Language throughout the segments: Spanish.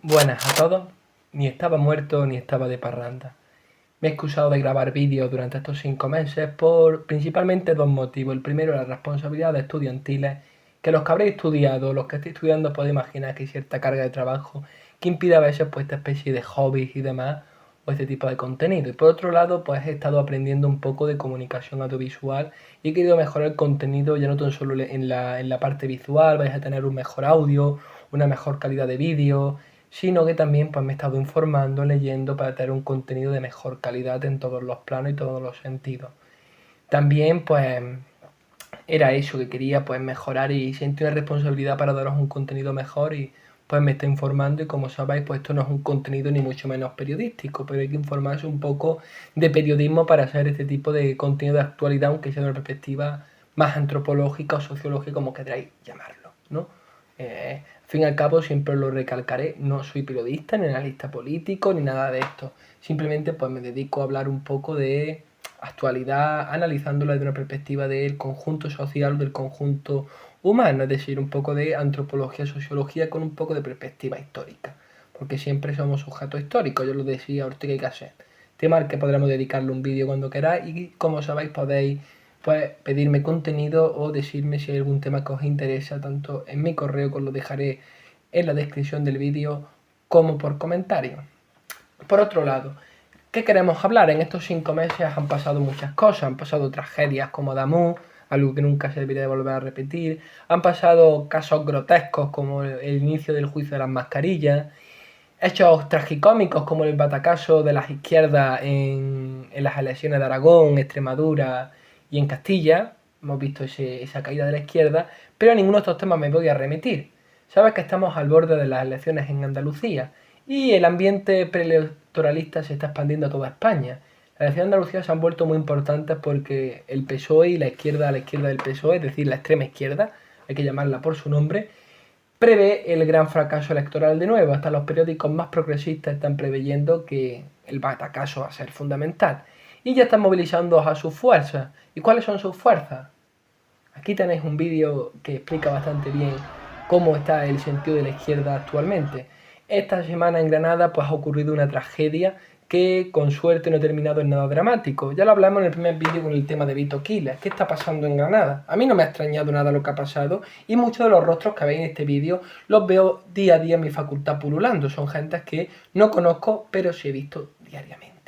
Buenas a todos, ni estaba muerto ni estaba de parranda. Me he excusado de grabar vídeos durante estos 5 meses por principalmente dos motivos. El primero, las responsabilidades estudiantiles, que los que habréis estudiado, los que estéis estudiando, podéis imaginar que hay cierta carga de trabajo que impide a veces pues esta especie de hobbies y demás, o este tipo de contenido. Y por otro lado, pues he estado aprendiendo un poco de comunicación audiovisual y he querido mejorar el contenido ya no tan solo en la parte visual, vais a tener un mejor audio, una mejor calidad de vídeo, sino que también pues me he estado informando, leyendo para tener un contenido de mejor calidad en todos los planos y todos los sentidos. También pues era eso que quería pues mejorar y sentí una responsabilidad para daros un contenido mejor y pues me estoy informando y como sabéis pues esto no es un contenido ni mucho menos periodístico, pero hay que informarse un poco de periodismo para hacer este tipo de contenido de actualidad, aunque sea de una perspectiva más antropológica o sociológica, como queráis llamarlo, ¿no? Al fin y al cabo, siempre lo recalcaré, no soy periodista, ni analista político, ni nada de esto. Simplemente pues me dedico a hablar un poco de actualidad, analizándola desde una perspectiva del conjunto social, del conjunto humano, es decir, un poco de antropología, sociología con un poco de perspectiva histórica. Porque siempre somos sujetos históricos, yo lo decía Ortega y Gasset. Tema al que podremos dedicarle un vídeo cuando queráis y como sabéis podéis pues pedirme contenido o decirme si hay algún tema que os interesa, tanto en mi correo, que os lo dejaré en la descripción del vídeo, como por comentario. Por otro lado, ¿qué queremos hablar? En estos 5 meses han pasado muchas cosas, han pasado tragedias como Damu, algo que nunca se debería de volver a repetir, han pasado casos grotescos como el inicio del juicio de las mascarillas, hechos tragicómicos como el batacazo de las izquierdas en las elecciones de Aragón, Extremadura y en Castilla. Hemos visto esa caída de la izquierda, pero a ninguno de estos temas me voy a remitir. Sabes que estamos al borde de las elecciones en Andalucía y el ambiente preelectoralista se está expandiendo a toda España. Las elecciones de Andalucía se han vuelto muy importantes porque el PSOE y la izquierda del PSOE, es decir, la extrema izquierda, hay que llamarla por su nombre, prevé el gran fracaso electoral de nuevo. Hasta los periódicos más progresistas están preveyendo que el batacazo va a ser fundamental. Y ya están movilizando a sus fuerzas. ¿Y cuáles son sus fuerzas? Aquí tenéis un vídeo que explica bastante bien cómo está el sentido de la izquierda actualmente. Esta semana en Granada pues ha ocurrido una tragedia que con suerte no ha terminado en nada dramático. Ya lo hablamos en el primer vídeo con el tema de Vito Quiles. ¿Qué está pasando en Granada? A mí no me ha extrañado nada lo que ha pasado y muchos de los rostros que veis en este vídeo los veo día a día en mi facultad pululando. Son gentes que no conozco pero sí he visto diariamente.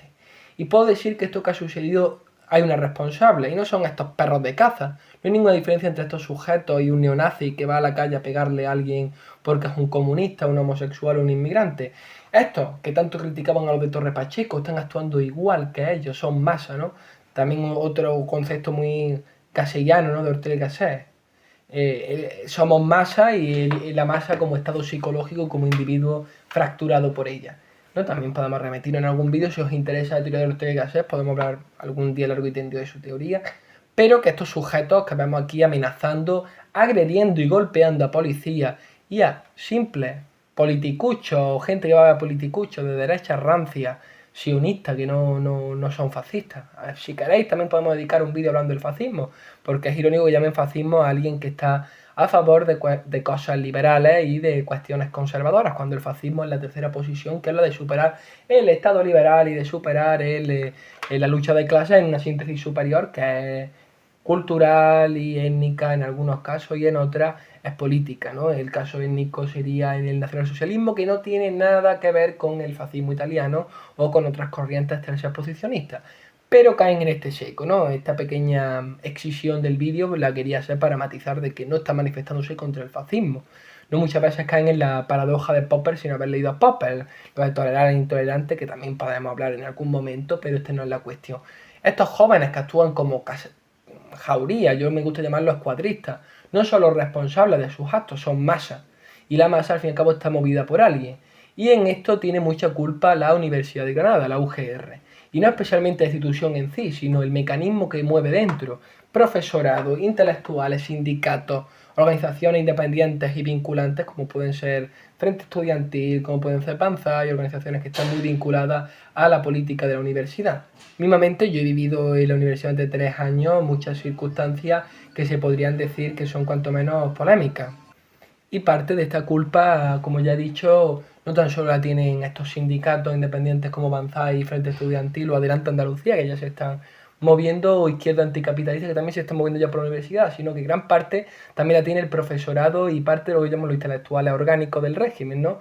Y puedo decir que esto que ha sucedido hay una responsable y no son estos perros de caza. No hay ninguna diferencia entre estos sujetos y un neonazi que va a la calle a pegarle a alguien porque es un comunista, un homosexual o un inmigrante. Estos que tanto criticaban a los de Torre Pacheco están actuando igual que ellos, son masa, ¿no? También otro concepto muy casellano, ¿no? De Ortega y Gasset. Somos masa y la masa como estado psicológico, como individuo fracturado por ella, ¿no? También podemos remitir en algún vídeo si os interesa la teoría de Ortega y Gasset, podemos hablar algún día largo y tendido de su teoría, pero que estos sujetos que vemos aquí amenazando, agrediendo y golpeando a policías y a simples politicuchos o gente que va a politicuchos de derecha rancia, sionistas, que no son fascistas. A ver, si queréis también podemos dedicar un vídeo hablando del fascismo, porque es irónico que llamen fascismo a alguien que está a favor de cosas liberales y de cuestiones conservadoras, cuando el fascismo es la tercera posición, que es la de superar el Estado liberal y de superar la lucha de clases en una síntesis superior que es cultural y étnica en algunos casos y en otras es política, ¿no? El caso étnico sería en el nacionalsocialismo, que no tiene nada que ver con el fascismo italiano o con otras corrientes tercias posicionistas, pero caen en este seco, ¿no? Esta pequeña excisión del vídeo la quería hacer para matizar de que no está manifestándose contra el fascismo. No muchas veces caen en la paradoja de Popper sin haber leído a Popper, lo de tolerar al intolerante, que también podemos hablar en algún momento, pero esta no es la cuestión. Estos jóvenes que actúan como jauría, yo me gusta llamarlos escuadristas, no son los responsables de sus actos, son masas. Y la masa al fin y al cabo está movida por alguien. Y en esto tiene mucha culpa la Universidad de Granada, la UGR. Y no especialmente la institución en sí, sino el mecanismo que mueve dentro. Profesorado, intelectuales, sindicatos, organizaciones independientes y vinculantes como pueden ser Frente Estudiantil, como pueden ser Panza y organizaciones que están muy vinculadas a la política de la universidad. Mismamente yo he vivido en la universidad de 3 años muchas circunstancias que se podrían decir que son cuanto menos polémicas. Y parte de esta culpa, como ya he dicho, no tan solo la tienen estos sindicatos independientes como Banzai y Frente Estudiantil o Adelante Andalucía, que ya se están moviendo, o Izquierda Anticapitalista, que también se están moviendo ya por la universidad, sino que gran parte también la tiene el profesorado y parte de lo que llamamos los intelectuales orgánicos del régimen, ¿no?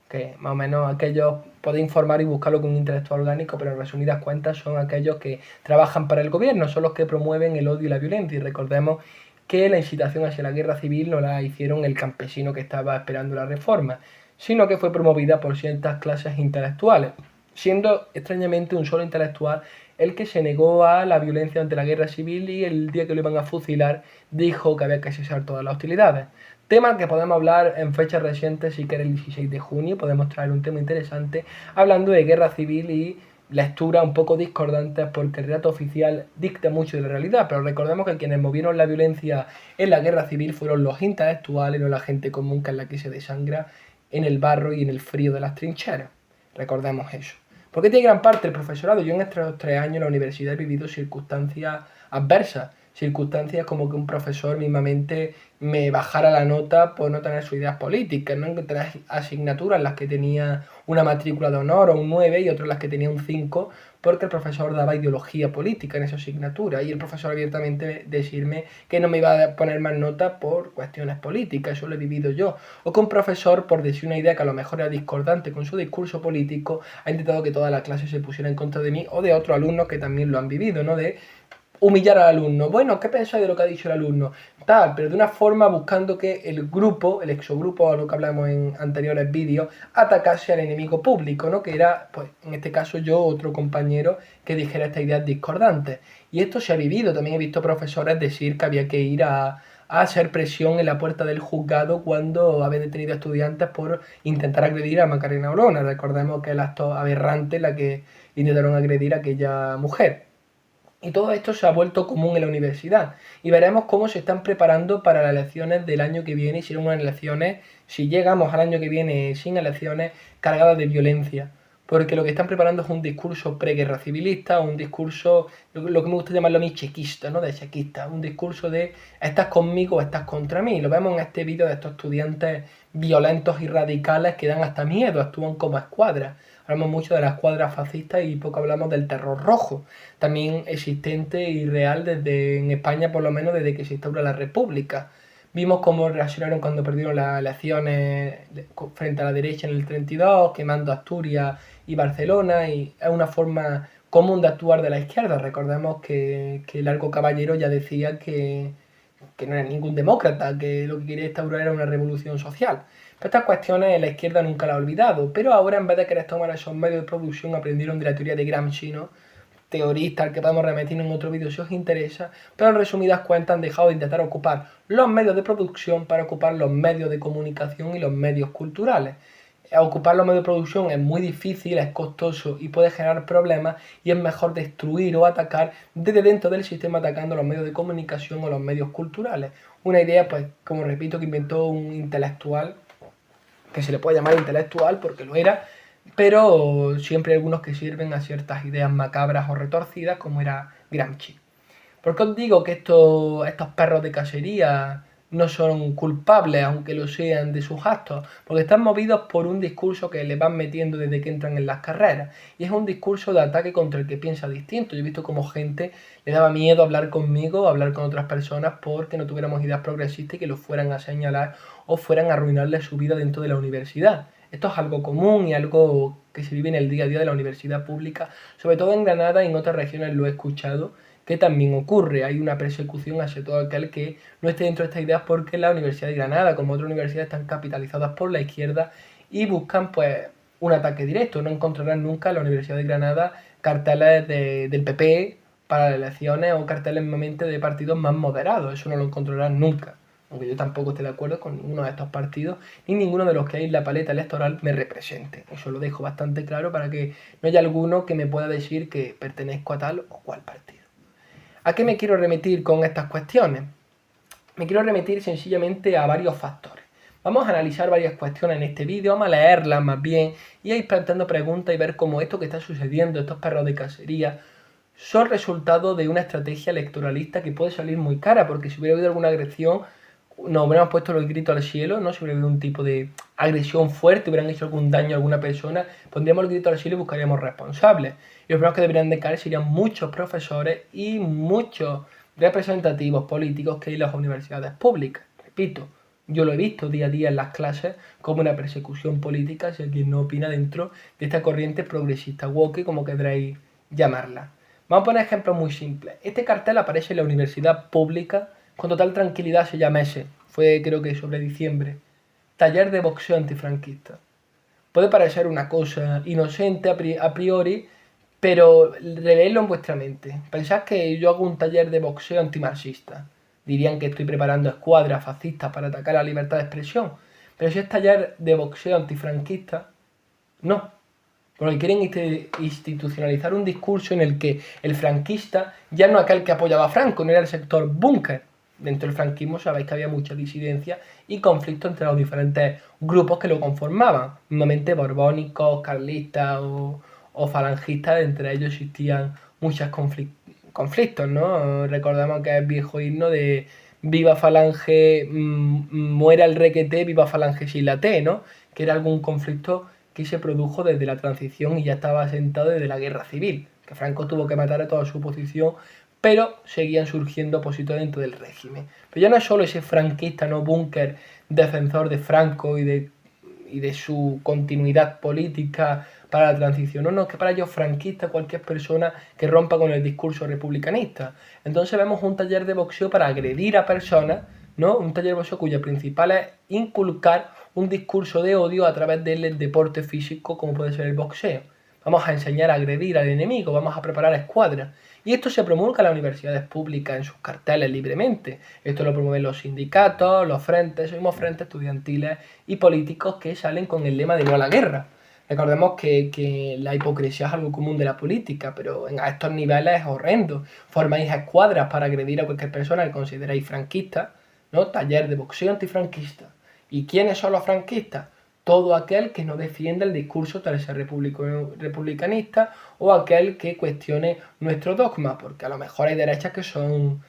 Que más o menos aquellos, podéis informar y buscarlo con un intelectual orgánico, pero en resumidas cuentas son aquellos que trabajan para el gobierno, son los que promueven el odio y la violencia. Y recordemos que la incitación hacia la guerra civil no la hicieron el campesino que estaba esperando la reforma, sino que fue promovida por ciertas clases intelectuales, siendo extrañamente un solo intelectual el que se negó a la violencia ante la guerra civil y el día que lo iban a fusilar dijo que había que cesar todas las hostilidades. Tema que podemos hablar en fechas recientes, si queréis el 16 de junio, podemos traer un tema interesante hablando de guerra civil y lecturas un poco discordantes porque el relato oficial dicta mucho de la realidad, pero recordemos que quienes movieron la violencia en la guerra civil fueron los intelectuales, no la gente común que es la que se desangra en el barro y en el frío de las trincheras. Recordemos eso. Porque tiene gran parte el profesorado. Yo en estos 3 años en la universidad he vivido circunstancias adversas, circunstancias como que un profesor mismamente me bajara la nota por no tener sus ideas políticas, ¿no? Tener asignaturas en las que tenía una matrícula de honor o un 9 y otras en las que tenía un 5 porque el profesor daba ideología política en esa asignatura y el profesor abiertamente decirme que no me iba a poner más nota por cuestiones políticas, eso lo he vivido yo. O que un profesor, por decir una idea que a lo mejor era discordante con su discurso político, ha intentado que toda la clase se pusiera en contra de mí o de otros alumnos que también lo han vivido, ¿no? De humillar al alumno. Bueno, ¿qué pensáis de lo que ha dicho el alumno? Tal, pero de una forma buscando que el grupo, el exogrupo, a lo que hablamos en anteriores vídeos, atacase al enemigo público, ¿no? Que era, pues, en este caso yo, otro compañero, que dijera estas ideas discordantes. Y esto se ha vivido. También he visto profesores decir que había que ir a hacer presión en la puerta del juzgado cuando habían detenido a estudiantes por intentar agredir a Macarena Olona. Recordemos que el acto aberrante en la que intentaron agredir a aquella mujer. Y todo esto se ha vuelto común en la universidad. Y veremos cómo se están preparando para las elecciones del año que viene. Y serán unas elecciones, si llegamos al año que viene sin elecciones, cargadas de violencia. Porque lo que están preparando es un discurso preguerra civilista, un discurso, lo que me gusta llamarlo a mí, chequista, ¿no? De chequista. Un discurso de estás conmigo o estás contra mí. Lo vemos en este vídeo de estos estudiantes violentos y radicales que dan hasta miedo, actúan como escuadras. Hablamos mucho de las escuadras fascistas y poco hablamos del terror rojo, también existente y real desde en España, por lo menos desde que se instaura la República. Vimos cómo reaccionaron cuando perdieron las elecciones frente a la derecha en el 32, quemando Asturias y Barcelona, y es una forma común de actuar de la izquierda. Recordemos que Largo Caballero ya decía que no era ningún demócrata, que lo que quería instaurar era una revolución social. Pero estas cuestiones la izquierda nunca las ha olvidado, pero ahora en vez de querer tomar esos medios de producción aprendieron de la teoría de Gramsci, ¿no? Teorista al que podemos remitir en otro vídeo si os interesa, pero en resumidas cuentas han dejado de intentar ocupar los medios de producción para ocupar los medios de comunicación y los medios culturales. Ocupar los medios de producción es muy difícil, es costoso y puede generar problemas y es mejor destruir o atacar desde dentro del sistema atacando los medios de comunicación o los medios culturales. Una idea, pues, como repito, que inventó un intelectual, que se le puede llamar intelectual porque lo era, pero siempre hay algunos que sirven a ciertas ideas macabras o retorcidas como era Gramsci. ¿Por qué os digo que estos perros de cacería no son culpables, aunque lo sean, de sus actos? Porque están movidos por un discurso que le van metiendo desde que entran en las carreras. Y es un discurso de ataque contra el que piensa distinto. Yo he visto como gente le daba miedo hablar conmigo, hablar con otras personas, porque no tuviéramos ideas progresistas y que los fueran a señalar o fueran a arruinarle su vida dentro de la universidad. Esto es algo común y algo que se vive en el día a día de la universidad pública, sobre todo en Granada y en otras regiones lo he escuchado, que también ocurre. Hay una persecución hacia todo aquel que no esté dentro de estas ideas porque la Universidad de Granada, como otras universidades, están capitalizadas por la izquierda y buscan pues un ataque directo. No encontrarán nunca en la Universidad de Granada carteles del PP para las elecciones o carteles nuevamente de partidos más moderados. Eso no lo encontrarán nunca. Aunque yo tampoco esté de acuerdo con ninguno de estos partidos, ni ninguno de los que hay en la paleta electoral me represente. Eso lo dejo bastante claro para que no haya alguno que me pueda decir que pertenezco a tal o cual partido. ¿A qué me quiero remitir con estas cuestiones? Me quiero remitir sencillamente a varios factores. Vamos a analizar varias cuestiones en este vídeo, vamos a leerlas más bien y a ir planteando preguntas y ver cómo esto que está sucediendo, estos perros de cacería, son resultado de una estrategia electoralista que puede salir muy cara, porque si hubiera habido alguna agresión, nos hubiéramos puesto el grito al cielo, ¿no? Si hubiera habido un tipo de agresión fuerte, hubieran hecho algún daño a alguna persona, pondríamos el grito al cielo y buscaríamos responsables. Y los primeros que deberían de caer serían muchos profesores y muchos representativos políticos que hay en las universidades públicas. Repito, yo lo he visto día a día en las clases como una persecución política si alguien no opina dentro de esta corriente progresista woke, como queráis llamarla. Vamos a poner ejemplos muy simples. Este cartel aparece en la universidad pública con total tranquilidad, se llama ese. Fue creo que sobre diciembre. Taller de boxeo antifranquista. Puede parecer una cosa inocente a priori, pero releedlo en vuestra mente. Pensad que yo hago un taller de boxeo antimarxista. Dirían que estoy preparando escuadras fascistas para atacar la libertad de expresión. Pero si es taller de boxeo antifranquista, no. Porque quieren institucionalizar un discurso en el que el franquista ya no aquel que apoyaba a Franco, no era el sector búnker. Dentro del franquismo sabéis que había mucha disidencia y conflicto entre los diferentes grupos que lo conformaban. Normalmente borbónicos, carlistas o falangistas, entre ellos existían muchos conflictos, ¿no? Recordamos que es viejo himno de viva falange, muera el requete, viva falange sin la T, ¿no? Que era algún conflicto que se produjo desde la transición y ya estaba asentado desde la guerra civil, que Franco tuvo que matar a toda su oposición, pero seguían surgiendo opositores dentro del régimen. Pero ya no es solo ese franquista, no búnker, defensor de Franco y de su continuidad política para la transición. No, no, es que para ellos franquista cualquier persona que rompa con el discurso republicanista. Entonces vemos un taller de boxeo para agredir a personas, ¿no? Un taller de boxeo cuya principal es inculcar un discurso de odio a través del deporte físico como puede ser el boxeo. Vamos a enseñar a agredir al enemigo, vamos a preparar escuadras. Y esto se promulga en las universidades públicas en sus carteles libremente. Esto lo promueven los sindicatos, los frentes, mismos frentes estudiantiles y políticos que salen con el lema de no a la guerra. Recordemos que la hipocresía es algo común de la política, pero a estos niveles es horrendo. Formáis escuadras para agredir a cualquier persona que consideráis franquista, ¿no? Taller de boxeo antifranquista. ¿Y quiénes son los franquistas? Todo aquel que no defienda el discurso tal ser republicanista o aquel que cuestione nuestro dogma, porque a lo mejor hay derechas que son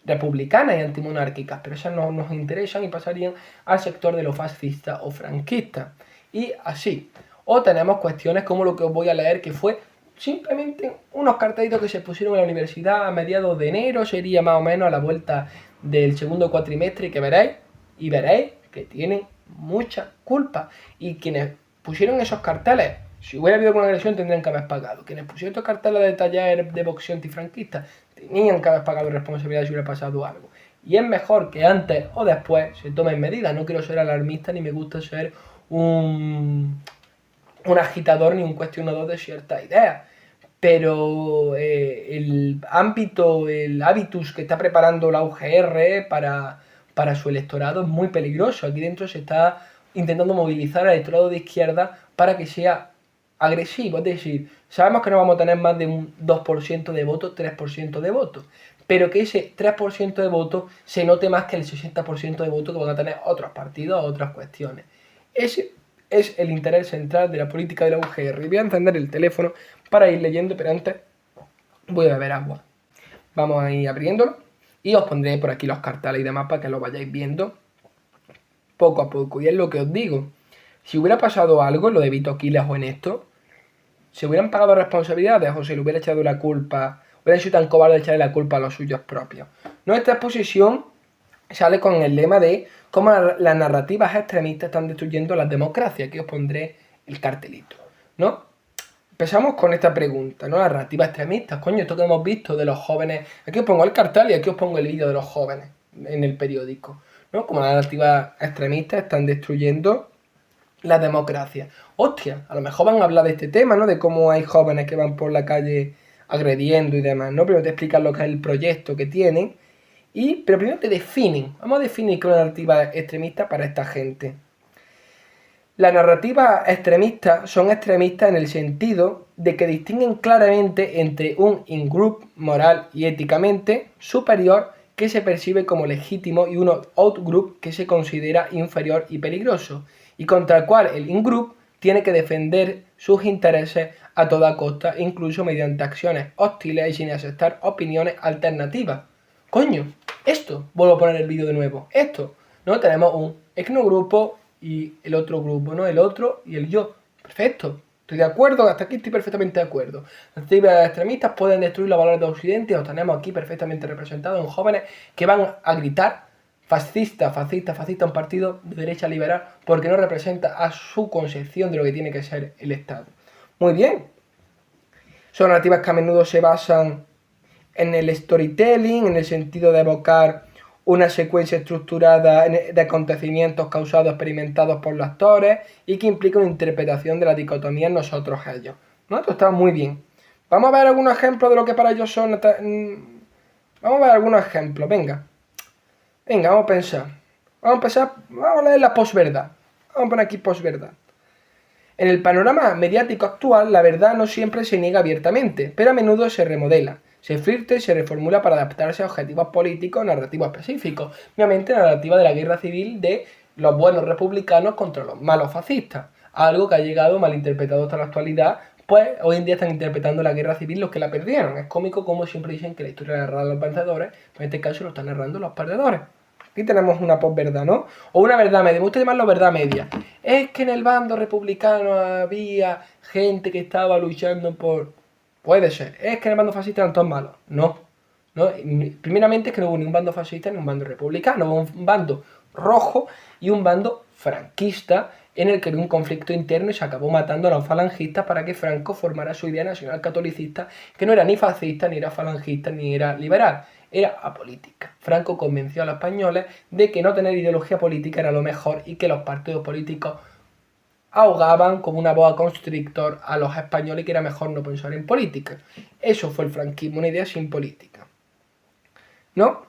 republicanas y antimonárquicas, pero esas no nos interesan y pasarían al sector de lo fascista o franquista. Y así. O tenemos cuestiones como lo que os voy a leer, que fue simplemente unos cartelitos que se pusieron en la universidad a mediados de enero, sería más o menos a la vuelta del segundo cuatrimestre, que veréis que tienen mucha culpa. Y quienes pusieron esos carteles, si hubiera habido alguna agresión, tendrían que haber pagado. Quienes pusieron estos carteles de taller de boxeo antifranquista tenían que haber pagado responsabilidad si hubiera pasado algo. Y es mejor que antes o después se tomen medidas. No quiero ser alarmista ni me gusta ser un agitador ni un cuestionador de ciertas ideas. Pero el ámbito, el hábitus que está preparando la UGR para su electorado es muy peligroso. Aquí dentro se está intentando movilizar al electorado de izquierda para que sea agresivo. Es decir, sabemos que no vamos a tener más de un 2% de votos, 3% de votos, pero que ese 3% de votos se note más que el 60% de votos que van a tener otros partidos o otras cuestiones. Ese es el interés central de la política de la UGR. Y voy a encender el teléfono para ir leyendo, pero antes voy a beber agua. Vamos a ir abriéndolo y os pondré por aquí los carteles y demás para que lo vayáis viendo poco a poco. Y es lo que os digo. Si hubiera pasado algo, lo de Vito Aquiles o en esto, se hubieran pagado responsabilidades o se le hubiera echado la culpa, hubieran sido tan cobardes de echarle la culpa a los suyos propios. Nuestra exposición sale con el lema de cómo las narrativas extremistas están destruyendo las democracias. Aquí os pondré el cartelito, ¿no? Empezamos con esta pregunta, ¿no? Narrativas extremistas, coño, esto que hemos visto de los jóvenes. Aquí os pongo el cartel y aquí os pongo el vídeo de los jóvenes en el periódico, ¿no? Como las narrativas extremistas están destruyendo la democracia. Hostia, a lo mejor van a hablar de este tema, ¿no? De cómo hay jóvenes que van por la calle agrediendo y demás, ¿no? Primero te explican lo que es el proyecto que tienen, pero primero te definen. Vamos a definir qué es una narrativa extremista para esta gente. Las narrativas extremistas son extremistas en el sentido de que distinguen claramente entre un in-group moral y éticamente superior que se percibe como legítimo y un out-group que se considera inferior y peligroso, y contra el cual el in-group tiene que defender sus intereses a toda costa, incluso mediante acciones hostiles y sin aceptar opiniones alternativas. Coño, esto, vuelvo a poner el vídeo de nuevo, esto, ¿no? Tenemos un etnogrupo y el otro grupo, ¿no? El otro y el yo. Perfecto. Estoy de acuerdo, hasta aquí estoy perfectamente de acuerdo. Las actividades extremistas pueden destruir los valores de Occidente y los tenemos aquí perfectamente representados en jóvenes que van a gritar fascista, fascista, fascista, un partido de derecha liberal porque no representa a su concepción de lo que tiene que ser el Estado. Muy bien. Son narrativas que a menudo se basan en el storytelling, en el sentido de evocar una secuencia estructurada de acontecimientos causados, experimentados por los actores y que implica una interpretación de la dicotomía en nosotros-ellos. ¿No? Esto está muy bien. Vamos a ver algunos ejemplos de lo que para ellos son... Vamos a ver algunos ejemplos, venga. Venga, vamos a pensar. Vamos a leer la posverdad. Vamos a poner aquí posverdad. En el panorama mediático actual, la verdad no siempre se niega abiertamente, pero a menudo se remodela, se flirta y se reformula para adaptarse a objetivos políticos o narrativos específicos. Obviamente la narrativa de la guerra civil de los buenos republicanos contra los malos fascistas. Algo que ha llegado malinterpretado hasta la actualidad, pues hoy en día están interpretando la guerra civil los que la perdieron. Es cómico como siempre dicen que la historia la narran los vencedores, pues en este caso lo están narrando los perdedores. Aquí tenemos una posverdad, ¿no? O una verdad media, me gusta llamarlo verdad media. Es que en el bando republicano había gente que estaba luchando por... Puede ser. Es que en el bando fascista eran todos malos. No. No. Primeramente es que no hubo ni un bando fascista ni un bando republicano. Hubo un bando rojo y un bando franquista en el que había un conflicto interno y se acabó matando a los falangistas para que Franco formara su idea nacional catolicista, que no era ni fascista, ni era falangista, ni era liberal. Era apolítica. Franco convenció a los españoles de que no tener ideología política era lo mejor y que los partidos políticos ahogaban como una boa constrictor a los españoles y que era mejor no pensar en política. Eso fue el franquismo, una idea sin política. ¿No?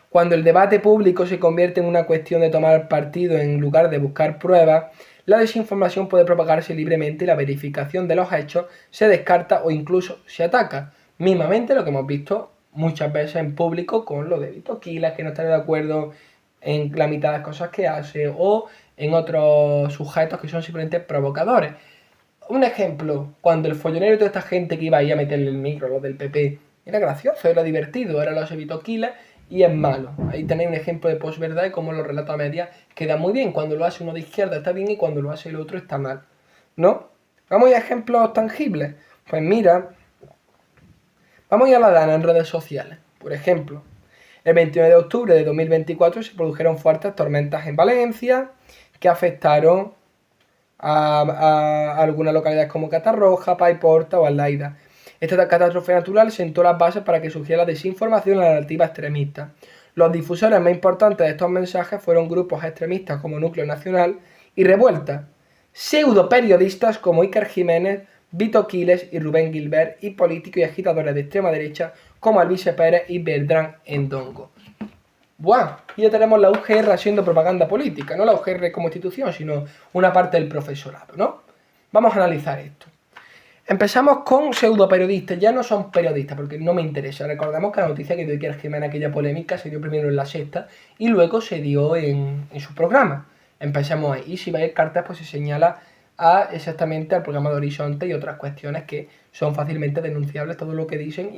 Cuando el debate público se convierte en una cuestión de tomar partido en lugar de buscar pruebas, la desinformación puede propagarse libremente y la verificación de los hechos se descarta o incluso se ataca. Mismamente lo que hemos visto muchas veces en público con lo de Vito Quiles, que no está de acuerdo en la mitad de las cosas que hace, o en otros sujetos que son simplemente provocadores. Un ejemplo, cuando el follonero y toda esta gente que iba ahí a meterle el micro, los del PP, era gracioso, era divertido, era los Vito Quiles y es malo. Ahí tenéis un ejemplo de posverdad y cómo los relatos a medias quedan muy bien. Cuando lo hace uno de izquierda está bien y cuando lo hace el otro está mal. ¿No? Vamos a ejemplos tangibles. Pues mira... Vamos a ir a la dana en redes sociales. Por ejemplo, el 29 de octubre de 2024 se produjeron fuertes tormentas en Valencia que afectaron a algunas localidades como Catarroja, Paiporta o Aldaida. Esta catástrofe natural sentó las bases para que surgiera la desinformación y la narrativa extremista. Los difusores más importantes de estos mensajes fueron grupos extremistas como Núcleo Nacional y Revuelta, pseudo periodistas como Iker Jiménez, Vito Quiles y Rubén Gilbert y políticos y agitadores de extrema derecha como Alvise Pérez y Beltrán Endongo. ¡Buah! Y ya tenemos la UGR haciendo propaganda política, no la UGR como institución, sino una parte del profesorado, ¿no? Vamos a analizar esto. Empezamos con pseudo periodistas, ya no son periodistas porque no me interesa. Recordemos que la noticia que dio Iker Jiménez, aquella polémica, se dio primero en La Sexta y luego se dio en su programa. Empecemos ahí. Y si veis el cartel, pues se señala exactamente al programa de Horizonte y otras cuestiones que son fácilmente denunciables, todo lo que dicen,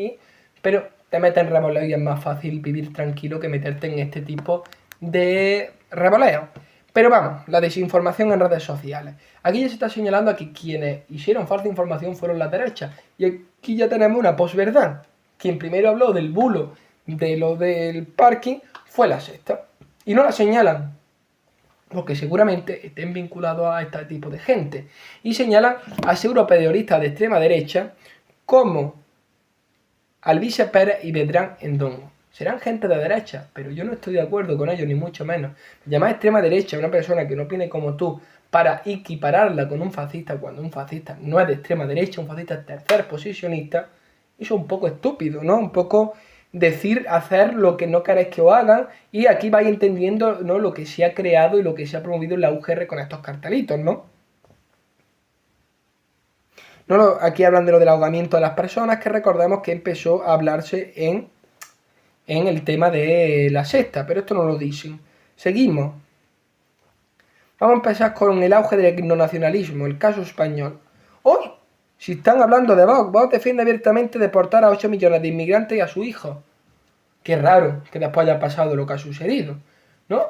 pero te meten en revoleo y es más fácil vivir tranquilo que meterte en este tipo de revoleo. Pero vamos, la desinformación en redes sociales. Aquí ya se está señalando a que quienes hicieron falsa información fueron la derecha. Y aquí ya tenemos una posverdad. Quien primero habló del bulo de lo del parking fue La Sexta. Y no la señalan, porque seguramente estén vinculados a este tipo de gente. Y señalan a pseudoperiodistas de extrema derecha como Alvise Pérez y Beltrán Endongo. Serán gente de derecha, pero yo no estoy de acuerdo con ellos, ni mucho menos. Llamar extrema derecha a una persona que no opine como tú para equipararla con un fascista cuando un fascista no es de extrema derecha, un fascista es tercer posicionista, eso es un poco estúpido, ¿no? Un poco decir, hacer lo que no queréis que os hagan, y aquí vais entendiendo, ¿no?, lo que se ha creado y lo que se ha promovido en la UGR con estos cartelitos, ¿no? Aquí hablan de lo del ahogamiento de las personas, que recordemos que empezó a hablarse en el tema de La Sexta, pero esto no lo dicen. Seguimos. Vamos a empezar con el auge del etnonacionalismo, el caso español. Hoy, si están hablando de Vox, Vox defiende abiertamente deportar a 8 millones de inmigrantes y a sus hijos. Qué raro que después haya pasado lo que ha sucedido, ¿no?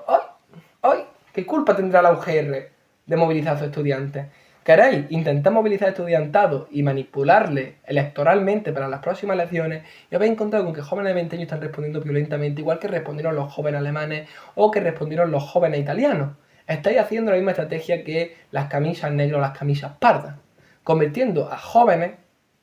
Hoy ¿Qué culpa tendrá la UGR de movilizar a sus estudiantes? ¿Queréis intentar movilizar estudiantado y manipularle electoralmente para las próximas elecciones? Y os habéis encontrado con que jóvenes de 20 años están respondiendo violentamente, igual que respondieron los jóvenes alemanes o que respondieron los jóvenes italianos. Estáis haciendo la misma estrategia que las camisas negras o las camisas pardas, convirtiendo a jóvenes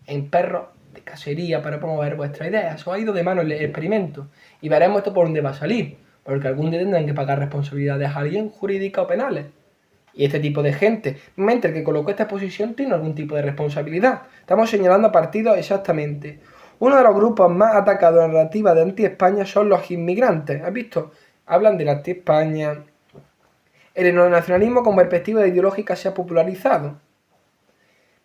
en perros de cacería para promover vuestras ideas. Os ha ido de mano el experimento y veremos esto por dónde va a salir, porque algún día tendrán que pagar responsabilidades a alguien jurídicas o penales. Y este tipo de gente, mientras el que colocó esta posición tiene algún tipo de responsabilidad. Estamos señalando a partidos exactamente. Uno de los grupos más atacados en la narrativa de anti-España son los inmigrantes. ¿Has visto? Hablan de la anti-España. El neonacionalismo como perspectiva ideológica se ha popularizado.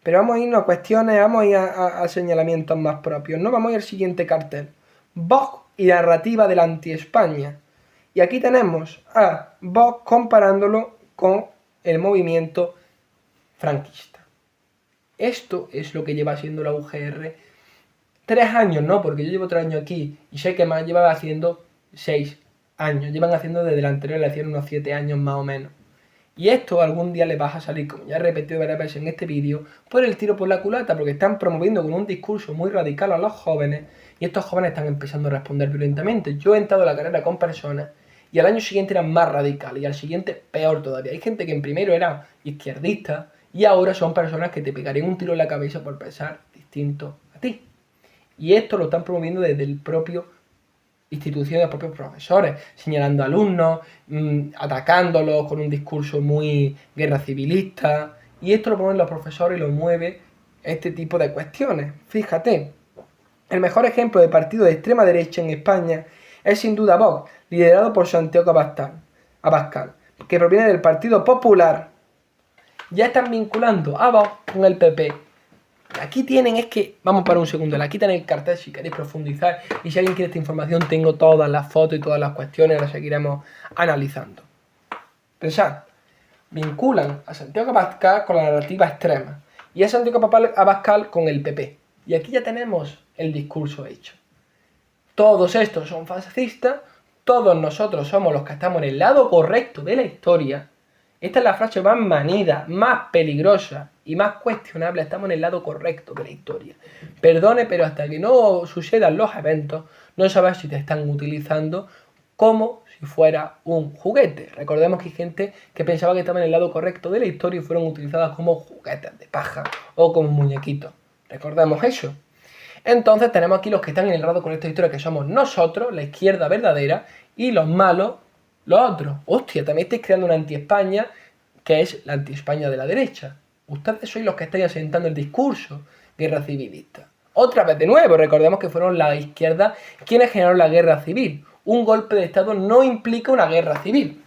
Pero vamos a irnos a cuestiones, vamos a ir a señalamientos más propios. No, vamos a ir al siguiente cartel. Vox y la narrativa de la anti-España. Y aquí tenemos a Vox comparándolo con el movimiento franquista. Esto es lo que lleva haciendo la UGR 3 años, ¿no? Porque yo llevo 3 años aquí y sé que más lleva haciendo 6 años. Llevan haciendo desde la anterior elección unos 7 años más o menos. Y esto algún día les va a salir, como ya he repetido varias veces en este vídeo, por el tiro por la culata, porque están promoviendo con un discurso muy radical a los jóvenes y estos jóvenes están empezando a responder violentamente. Yo he entrado a la carrera con personas y al año siguiente eran más radicales y al siguiente peor todavía. Hay gente que en primero era izquierdista y ahora son personas que te pegarían un tiro en la cabeza por pensar distinto a ti. Y esto lo están promoviendo desde el propio institución de los propios profesores, señalando a alumnos, atacándolos con un discurso muy guerra civilista. Y esto lo ponen los profesores y lo mueve este tipo de cuestiones. Fíjate, el mejor ejemplo de partido de extrema derecha en España es sin duda Vox, liderado por Santiago Abascal, que proviene del Partido Popular. Ya están vinculando a Vox con el PP. Aquí tienen, es que, vamos para un segundo, aquí tenéis el cartel si queréis profundizar y si alguien quiere esta información tengo todas las fotos y todas las cuestiones, las seguiremos analizando. Pensad, vinculan a Santiago Abascal con la narrativa extrema y a Santiago Abascal con el PP. Y aquí ya tenemos el discurso hecho. Todos estos son fascistas, todos nosotros somos los que estamos en el lado correcto de la historia. Esta es la frase más manida, más peligrosa y más cuestionable. Estamos en el lado correcto de la historia. Perdone, pero hasta que no sucedan los eventos, no sabes si te están utilizando como si fuera un juguete. Recordemos que hay gente que pensaba que estaba en el lado correcto de la historia y fueron utilizadas como juguetes de paja o como muñequitos. Recordemos eso. Entonces tenemos aquí los que están en el lado correcto de la historia, que somos nosotros, la izquierda verdadera, y los malos, los otros. Hostia, también estáis creando una anti-España, que es la anti-España de la derecha. Ustedes sois los que estáis asentando el discurso guerra civilista. Otra vez de nuevo, recordemos que fueron la izquierda quienes generaron la guerra civil. Un golpe de Estado no implica una guerra civil.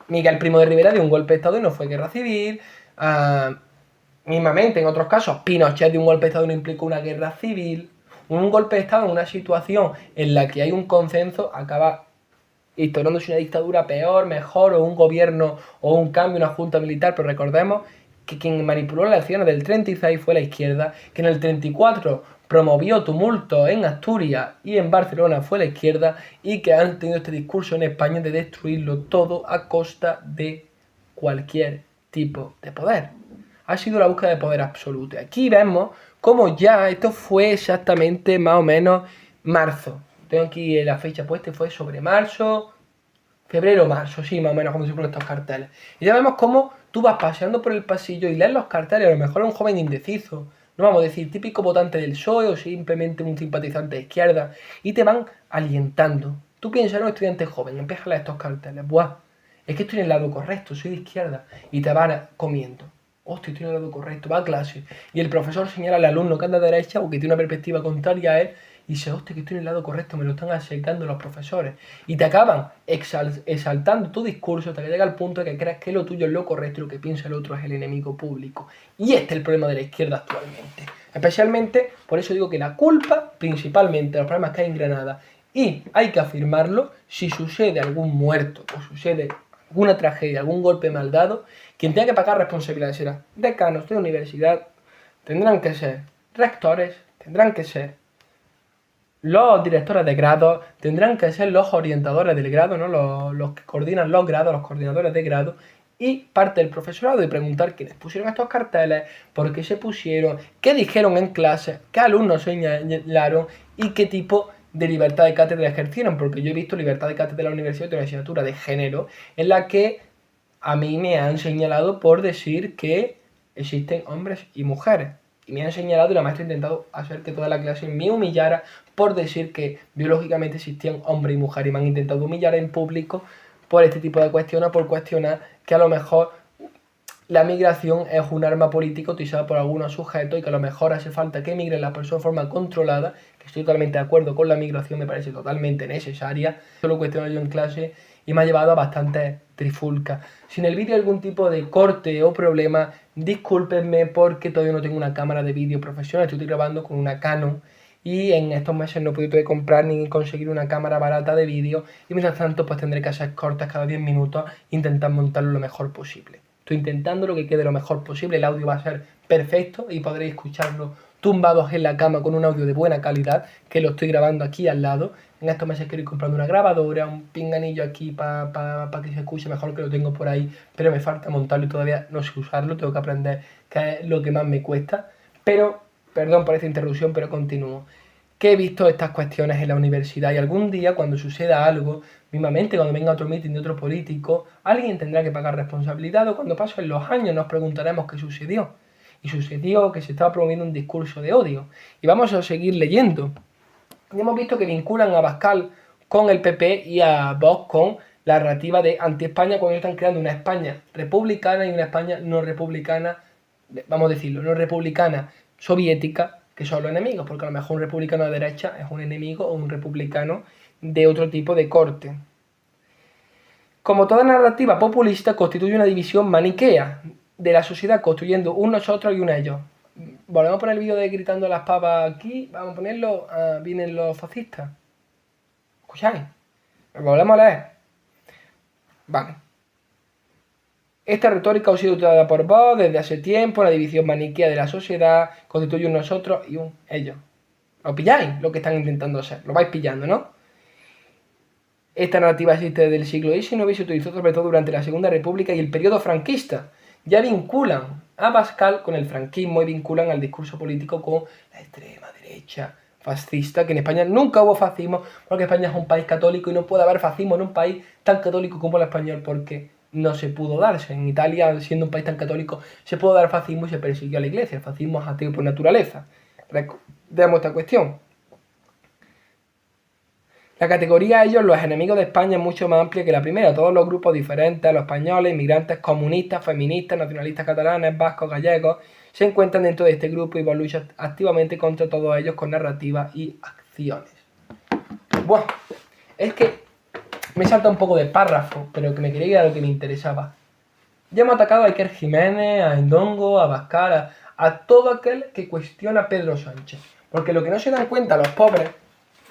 Miguel Primo de Rivera dio un golpe de Estado y no fue guerra civil. Mismamente, en otros casos, Pinochet de un golpe de Estado no implicó una guerra civil. Un golpe de Estado en una situación en la que hay un consenso acaba instaurándose una dictadura peor, mejor, o un gobierno, o un cambio, una junta militar. Pero recordemos que quien manipuló las elecciones del 36 fue la izquierda, que en el 34 promovió tumultos en Asturias y en Barcelona fue la izquierda, y que han tenido este discurso en España de destruirlo todo a costa de cualquier tipo de poder. Ha sido la búsqueda de poder absoluto. Aquí vemos cómo ya esto fue exactamente más o menos marzo. Tengo aquí la fecha puesta, fue sobre marzo, febrero-marzo, sí, más o menos como se ponen estos carteles. Y ya vemos cómo tú vas paseando por el pasillo y lees los carteles, a lo mejor un joven indeciso, no vamos a decir típico votante del PSOE o simplemente un simpatizante de izquierda, y te van alientando. Tú piensas en un estudiante joven, empiezas a leer estos carteles, ¡buah! Es que estoy en el lado correcto, soy de izquierda, y te van comiendo. Hostia, estoy en el lado correcto, va a clase. Y el profesor señala al alumno que anda a la derecha o que tiene una perspectiva contraria a él y dice, hostia, que estoy en el lado correcto, me lo están acercando los profesores. Y te acaban exaltando tu discurso hasta que llega al punto de que creas que lo tuyo es lo correcto y lo que piensa el otro es el enemigo público. Y este es el problema de la izquierda actualmente. Especialmente, por eso digo que la culpa, principalmente, de los problemas que hay en Granada, y hay que afirmarlo, si sucede algún muerto o sucede alguna tragedia, algún golpe mal dado, quien tenga que pagar responsabilidades será decanos de universidad, tendrán que ser rectores, tendrán que ser Los directores de grado tendrán que ser los orientadores del grado, ¿no? Los que coordinan los grados, los coordinadores de grado, y parte del profesorado y preguntar quiénes pusieron estos carteles, por qué se pusieron, qué dijeron en clase, qué alumnos señalaron y qué tipo de libertad de cátedra ejercieron, porque yo he visto libertad de cátedra de la universidad de una asignatura de género en la que a mí me han señalado por decir que existen hombres y mujeres. Y me han señalado y la maestra ha intentado hacer que toda la clase me humillara por decir que biológicamente existían hombres y mujeres. Y me han intentado humillar en público por este tipo de cuestiones, por cuestionar que a lo mejor la migración es un arma política utilizada por algunos sujetos y que a lo mejor hace falta que emigren las personas de forma controlada, que estoy totalmente de acuerdo con la migración, me parece totalmente necesaria. Eso lo cuestiono yo en clase y me ha llevado a bastantes trifulcas. Si en el vídeo hay algún tipo de corte o problema, discúlpenme porque todavía no tengo una cámara de vídeo profesional, estoy grabando con una Canon y en estos meses no he podido comprar ni conseguir una cámara barata de vídeo y mientras tanto pues tendré que hacer cortes cada 10 minutos e intentar montarlo lo mejor posible. Estoy intentando lo que quede lo mejor posible, el audio va a ser perfecto y podréis escucharlo tumbados en la cama con un audio de buena calidad, que lo estoy grabando aquí al lado. En estos meses quiero ir comprando una grabadora, un pinganillo aquí para que se escuche mejor, que lo tengo por ahí, pero me falta montarlo y todavía no sé usarlo, tengo que aprender, que es lo que más me cuesta. Pero, perdón por esta interrupción, pero continúo. Que he visto estas cuestiones en la universidad y algún día cuando suceda algo, mismamente cuando venga otro meeting de otro político, alguien tendrá que pagar responsabilidad o cuando pasen los años nos preguntaremos qué sucedió. Y sucedió que se estaba promoviendo un discurso de odio. Y vamos a seguir leyendo. Y hemos visto que vinculan a Abascal con el PP y a Vox con la narrativa de anti-España cuando están creando una España republicana y una España no republicana, vamos a decirlo, no republicana soviética, que son los enemigos, porque a lo mejor un republicano de derecha es un enemigo o un republicano de otro tipo de corte. Como toda narrativa populista, constituye una división maniquea de la sociedad, construyendo un nosotros y un ellos. Volvemos a poner el vídeo de gritando las papas aquí, vamos a ponerlo, vienen los fascistas. ¿Escucháis? Volvemos a leer. Vale. Esta retórica ha sido utilizada por Vox desde hace tiempo, la división maniquea de la sociedad, constituye un nosotros y un ellos. ¿Lo pilláis? Lo que están intentando hacer. Lo vais pillando, ¿no? Esta narrativa existe desde el siglo XIX y se utilizó sobre todo durante la Segunda República y el periodo franquista. Ya vinculan a Abascal con el franquismo y vinculan al discurso político con la extrema derecha fascista, que en España nunca hubo fascismo, porque España es un país católico y no puede haber fascismo en un país tan católico como el español, porque no se pudo darse. En Italia, siendo un país tan católico, se pudo dar fascismo y se persiguió a la iglesia. El fascismo es ateo por naturaleza. Recordemos esta cuestión. La categoría a ellos, los enemigos de España, es mucho más amplia que la primera. Todos los grupos diferentes, los españoles, inmigrantes, comunistas, feministas, nacionalistas catalanes, vascos, gallegos, se encuentran dentro de este grupo y van a luchar activamente contra todos ellos con narrativas y acciones. Bueno, es que me salta un poco de párrafo, pero que me quería ir a lo que me interesaba. Ya hemos atacado a Iker Jiménez, a Endongo, a Abascal, a todo aquel que cuestiona a Pedro Sánchez. Porque lo que no se dan cuenta los pobres,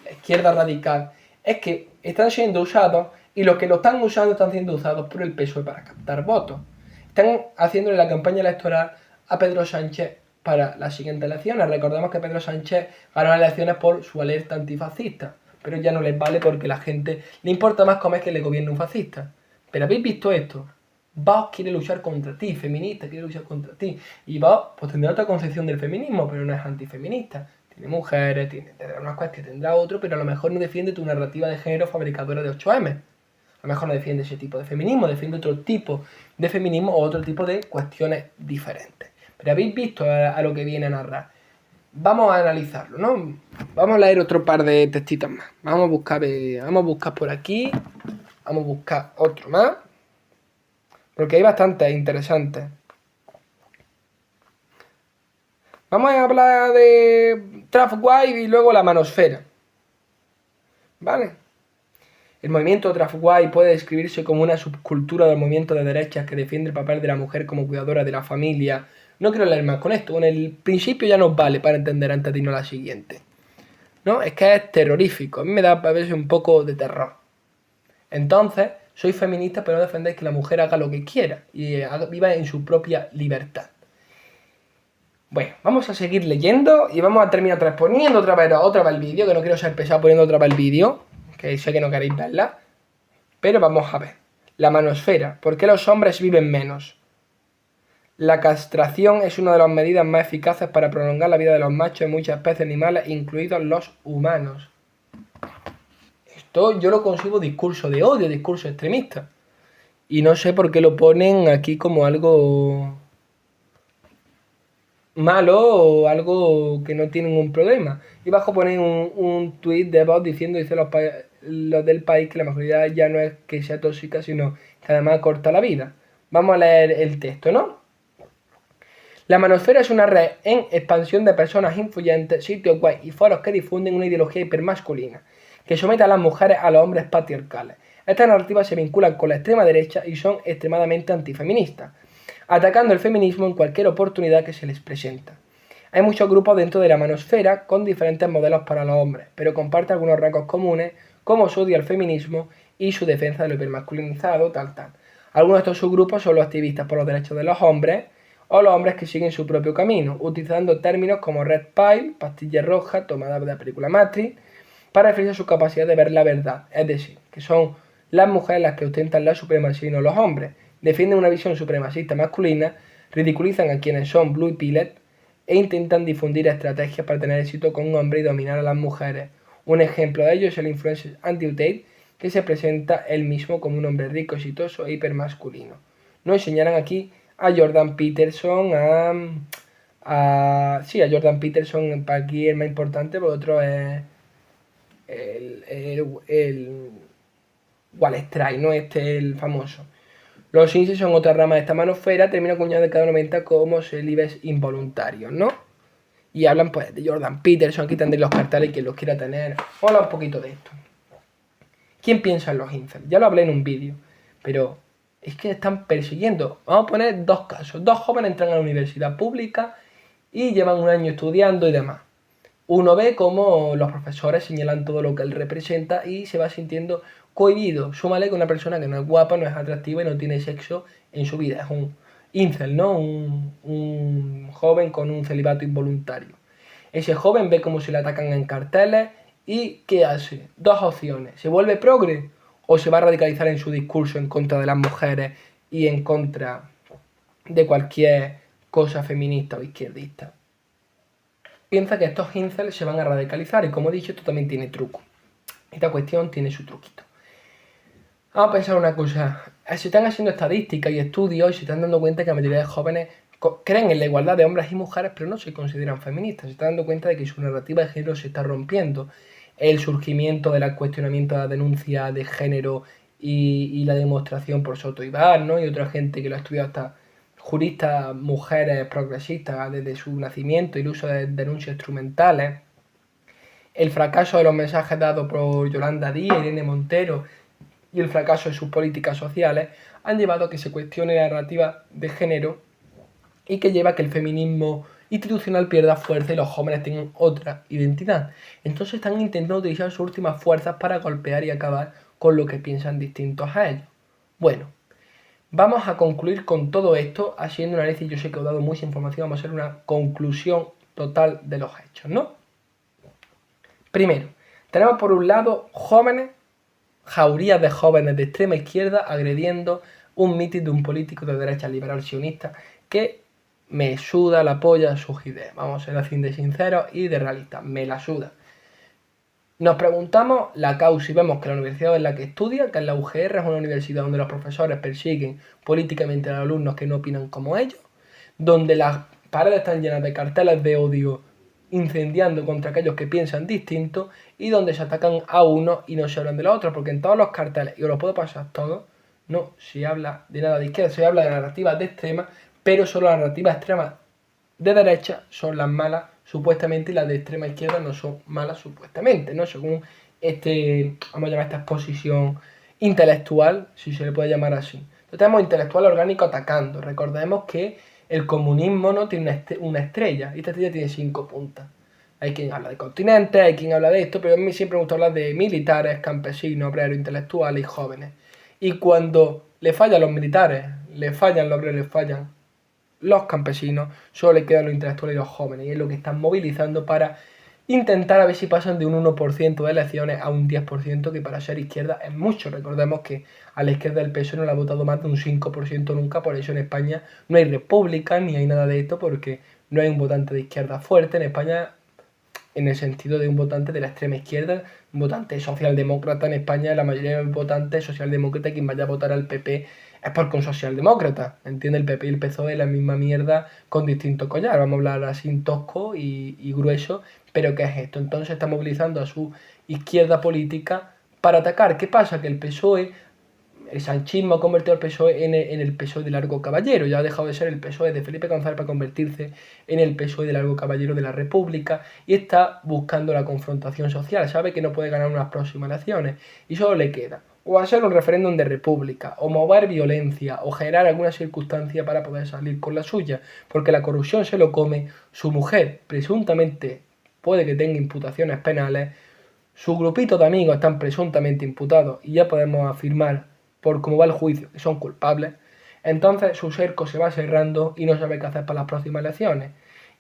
la izquierda radical, es que están siendo usados y los que lo están usando están siendo usados por el PSOE para captar votos. Están haciéndole la campaña electoral a Pedro Sánchez para las siguientes elecciones. Recordemos que Pedro Sánchez ganó las elecciones por su alerta antifascista, pero ya no les vale porque a la gente le importa más cómo es que le gobierne un fascista. Pero ¿habéis visto esto? Vox quiere luchar contra ti, feminista quiere luchar contra ti. Y Vox pues tendrá otra concepción del feminismo, pero no es antifeminista. Tiene mujeres, tendrá unas cuestiones, tendrá otro, pero a lo mejor no defiende tu narrativa de género fabricadora de 8M. A lo mejor no defiende ese tipo de feminismo, defiende otro tipo de feminismo o otro tipo de cuestiones diferentes. Pero habéis visto a lo que viene a narrar. Vamos a analizarlo, ¿no? Vamos a leer otro par de textitos más. Vamos a buscar por aquí. Vamos a buscar otro más. Porque hay bastante interesantes. Vamos a hablar de Trafwife y luego la manosfera. ¿Vale? El movimiento Trafwife puede describirse como una subcultura del movimiento de derechas que defiende el papel de la mujer como cuidadora de la familia. No quiero leer más con esto, con el principio ya nos vale para entender antes de irnos a la siguiente. ¿No? Es que es terrorífico, a mí me da a veces un poco de terror. Entonces, soy feminista pero no defendéis que la mujer haga lo que quiera y viva en su propia libertad. Bueno, vamos a seguir leyendo y vamos a terminar otra vez poniendo otra vez el vídeo, que no quiero ser pesado poniendo otra vez el vídeo, que sé que no queréis verla. Pero vamos a ver. La manosfera. ¿Por qué los hombres viven menos? La castración es una de las medidas más eficaces para prolongar la vida de los machos en muchas especies animales, incluidos los humanos. Esto yo lo consigo discurso de odio, discurso extremista. Y no sé por qué lo ponen aquí como algo malo o algo que no tiene ningún problema. Y bajo ponen un tuit de voz diciendo, dice los del país, que la mejoría ya no es que sea tóxica, sino que además corta la vida. Vamos a leer el texto, ¿no? La manosfera es una red en expansión de personas influyentes, sitios web y foros que difunden una ideología hipermasculina, que somete a las mujeres a los hombres patriarcales. Estas narrativas se vinculan con la extrema derecha y son extremadamente antifeministas, atacando el feminismo en cualquier oportunidad que se les presenta. Hay muchos grupos dentro de la manosfera con diferentes modelos para los hombres, pero comparten algunos rasgos comunes, como su odio al feminismo y su defensa de lo hipermasculinizado, tal. Algunos de estos subgrupos son los activistas por los derechos de los hombres, o los hombres que siguen su propio camino, utilizando términos como red pill, pastilla roja, tomada de la película Matrix, para referirse a su capacidad de ver la verdad, es decir, que son las mujeres las que ostentan la supremacía y no los hombres, defienden una visión supremacista masculina, ridiculizan a quienes son blue pilled e intentan difundir estrategias para tener éxito con un hombre y dominar a las mujeres. Un ejemplo de ello es el influencer Andrew Tate, que se presenta él mismo como un hombre rico, exitoso e hipermasculino. Nos señalan aquí a Jordan Peterson, a Jordan Peterson, para aquí el más importante, porque otro es el Wall Street, ¿no? Este es el famoso. Los Simpsons son otra rama de esta manosfera, termina acuñado de cada 90 como célibes involuntarios, ¿no? Y hablan pues de Jordan Peterson, aquí tendréis los carteles quien los quiera tener. Hola un poquito de esto. ¿Quién piensa en los incels? Ya lo hablé en un vídeo, pero es que están persiguiendo. Vamos a poner dos casos. Dos jóvenes entran a la universidad pública y llevan un año estudiando y demás. Uno ve cómo los profesores señalan todo lo que él representa y se va sintiendo cohibido. Súmale que una persona que no es guapa, no es atractiva y no tiene sexo en su vida. Es un incel, ¿no? Un joven con un celibato involuntario. Ese joven ve cómo se le atacan en carteles y ¿qué hace? Dos opciones. ¿Se vuelve progre o se va a radicalizar en su discurso en contra de las mujeres y en contra de cualquier cosa feminista o izquierdista? Piensa que estos incels se van a radicalizar y, como he dicho, esto también tiene truco. Esta cuestión tiene su truquito. Vamos a pensar una cosa. Se están haciendo estadísticas y estudios y se están dando cuenta que la mayoría de jóvenes creen en la igualdad de hombres y mujeres, pero no se consideran feministas. Se están dando cuenta de que su narrativa de género se está rompiendo. El surgimiento del cuestionamiento de la denuncia de género y la demostración por Soto Ibar, ¿no? Y otra gente que lo ha estudiado, hasta juristas, mujeres progresistas desde su nacimiento, el uso de denuncias instrumentales, el fracaso de los mensajes dados por Yolanda Díaz, Irene Montero y el fracaso de sus políticas sociales han llevado a que se cuestione la narrativa de género y que lleva a que el feminismo institucional pierda fuerza y los jóvenes tengan otra identidad. Entonces están intentando utilizar sus últimas fuerzas para golpear y acabar con lo que piensan distintos a ellos. Bueno, vamos a concluir con todo esto haciendo un análisis. Yo sé que os he dado mucha información, vamos a hacer una conclusión total de los hechos, ¿no? Primero, tenemos por un lado jóvenes, jaurías de jóvenes de extrema izquierda agrediendo un mitin de un político de derecha liberal sionista que me suda la polla sus ideas. Vamos a ser así de sinceros y de realistas, me la suda. Nos preguntamos la causa y vemos que la universidad en la que estudia, que es la UGR, es una universidad donde los profesores persiguen políticamente a los alumnos que no opinan como ellos, donde las paredes están llenas de carteles de odio incendiando contra aquellos que piensan distinto y donde se atacan a uno y no se hablan de los otros, porque en todos los carteles, y os lo puedo pasar todo, no se habla de nada de izquierda, se habla de narrativas de extrema, pero solo las narrativas extremas de derecha son las malas supuestamente y las de extrema izquierda no son malas supuestamente, ¿no? Según vamos a llamar esta exposición intelectual, si se le puede llamar así. Entonces tenemos intelectual orgánico atacando. Recordemos que el comunismo no tiene una estrella, y esta estrella tiene 5 puntas. Hay quien habla de continentes, hay quien habla de esto, pero a mí siempre me gusta hablar de militares, campesinos, obreros, intelectuales y jóvenes. Y cuando le fallan los militares, le fallan los obreros, le fallan los campesinos, solo le quedan los intelectuales y los jóvenes, y es lo que están movilizando para intentar a ver si pasan de un 1% de elecciones a un 10%, que para ser izquierda es mucho. Recordemos que a la izquierda el PSOE no le ha votado más de un 5% nunca, por eso en España no hay república ni hay nada de esto, porque no hay un votante de izquierda fuerte en España, en el sentido de un votante de la extrema izquierda, un votante socialdemócrata en España. La mayoría de los votantes socialdemócratas, quien vaya a votar al PP es porque un socialdemócrata, ¿entiende? El PP y el PSOE es la misma mierda con distinto collar, vamos a hablar así tosco y grueso, pero ¿qué es esto? Entonces está movilizando a su izquierda política para atacar. ¿Qué pasa? Que el PSOE, el sanchismo ha convertido al PSOE en el PSOE de Largo Caballero, ya ha dejado de ser el PSOE de Felipe González para convertirse en el PSOE de Largo Caballero de la República, y está buscando la confrontación social. Sabe que no puede ganar unas próximas elecciones y solo le queda o hacer un referéndum de república, o mover violencia, o generar alguna circunstancia para poder salir con la suya, porque la corrupción se lo come, su mujer presuntamente puede que tenga imputaciones penales, su grupito de amigos están presuntamente imputados y ya podemos afirmar, por cómo va el juicio, que son culpables. Entonces su cerco se va cerrando y no sabe qué hacer para las próximas elecciones.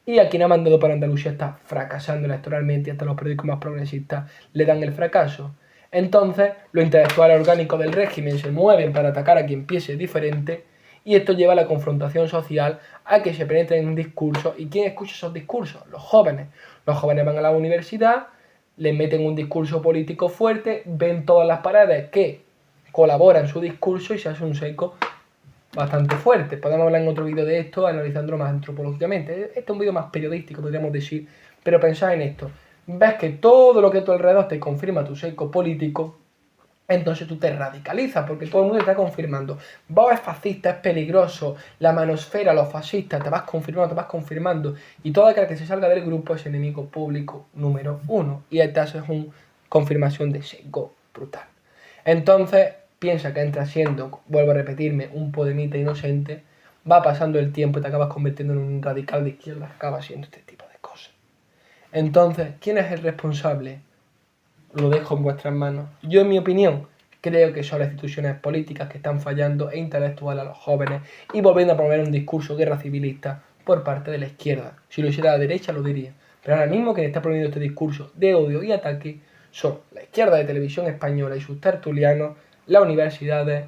Y a quien ha mandado para Andalucía está fracasando electoralmente, y hasta los periódicos más progresistas le dan el fracaso. Entonces, los intelectuales orgánicos del régimen se mueven para atacar a quien piense diferente, y esto lleva a la confrontación social, a que se penetren en discursos. ¿Y quién escucha esos discursos? Los jóvenes. Los jóvenes van a la universidad, les meten un discurso político fuerte, ven todas las paredes que colaboran en su discurso y se hace un seco bastante fuerte. Podemos hablar en otro vídeo de esto, analizándolo más antropológicamente. Este es un vídeo más periodístico, podríamos decir, pero pensad en esto. Ves que todo lo que a tu alrededor te confirma tu seco político, entonces tú te radicalizas, porque todo el mundo te está confirmando. Vos es fascista, es peligroso, la manosfera, los fascistas, te vas confirmando, y todo aquel que se salga del grupo es enemigo público número 1, y esta es una confirmación de seco brutal. Entonces, piensa que entras siendo, vuelvo a repetirme, un podemita inocente, va pasando el tiempo y te acabas convirtiendo en un radical de izquierda, acabas siendo este tipo de cosas. Entonces, ¿quién es el responsable? Lo dejo en vuestras manos. Yo, en mi opinión, creo que son las instituciones políticas que están fallando e intelectuales a los jóvenes y volviendo a promover un discurso guerra civilista por parte de la izquierda. Si lo hiciera la derecha, lo diría. Pero ahora mismo quien está promoviendo este discurso de odio y ataque son la izquierda de Televisión Española y sus tertulianos, las universidades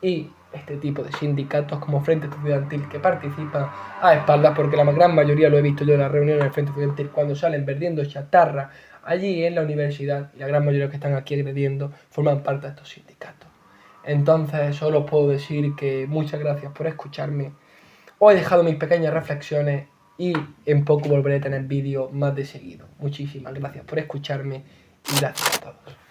y este tipo de sindicatos como Frente Estudiantil, que participan a espaldas, porque la gran mayoría, lo he visto yo en las reuniones del Frente Estudiantil, cuando salen perdiendo chatarra allí en la universidad, y la gran mayoría que están aquí agrediendo forman parte de estos sindicatos. Entonces solo os puedo decir que muchas gracias por escucharme. Os he dejado mis pequeñas reflexiones y en poco volveré a tener vídeos más de seguido. Muchísimas gracias por escucharme y gracias a todos.